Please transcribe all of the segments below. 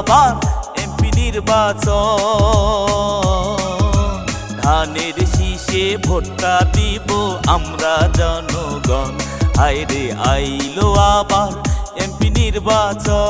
আবার এমপি নির্বাচন। ধানের শীষে ভোটটা দিব আমরা জনগণ। হায়রে আইলো আবার এমপি নির্বাচন।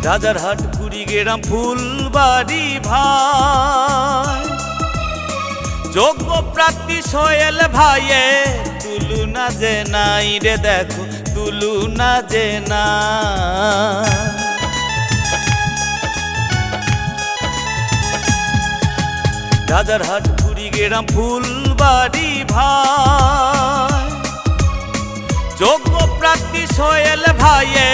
রাজারহাট কুড়িগ্রাম ফুলবাড়ি ভাই, যোগ্য প্রার্থী সোহেল ভাইয়ে তুলনা যে নাই রে, দেখো তুলনা যে না। রাজারহাট কুড়িগ্রাম ফুলবাড়ি ভাই, যোগ্য প্রার্থী সোহেল ভাইয়ে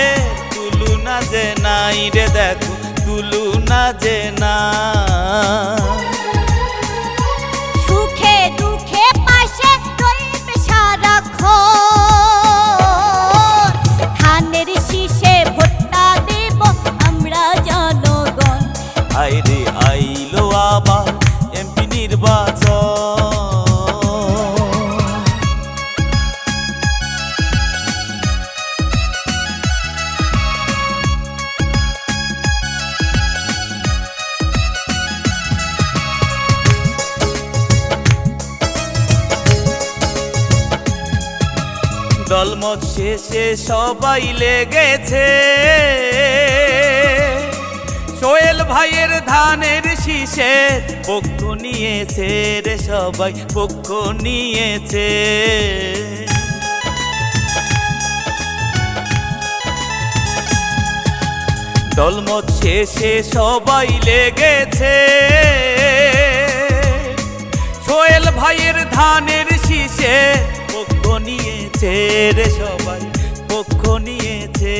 তুলনা যে নাই রে, দেখো তুলনা যে না। সুখে দুঃখে পাশে রইবে সারাক্ষণ। ধানের শীষে ভোটটা দেব আমরা জনগণ। হায়রে আইলো আবার এমপি নির্বাচন। দলমত শেষে সবাই লেগেছে সোহেল ভাইয়ের ধানের শীষের পক্ষ নিয়েছে রে, সবাই পক্ষ নিয়েছে। দলমত শেষে সবাই লেগেছে সোহেল ভাইয়ের ধানের শীষে পক্ষ নিয়েছে রে, সবাই পক্ষ নিয়েছে।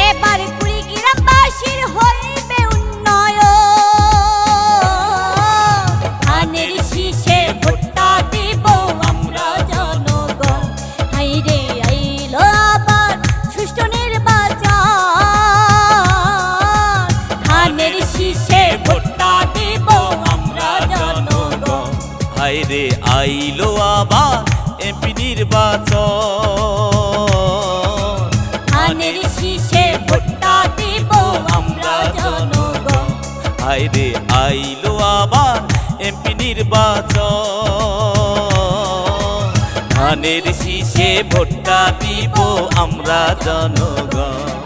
এবার কুড়িগ্রামবাসীর হইবে উন্নয়ন। ধানের শীষে ভোটটা দেব আমরা জনগণ। হায়রে আইলো আবার সুষ্ঠু নির্বাচন। ধানের শীষে ভোটটা দেব আমরা জনগণ। হায়রে আইলো আবার এমপি নির্বাচন। ধানের শীষে ভোটটা দেব আমরা জনগণ। হায়রে আইলো আবার এমপি নির্বাচন। ধানের শীষে ভোটটা দিব আমরা জনগণ।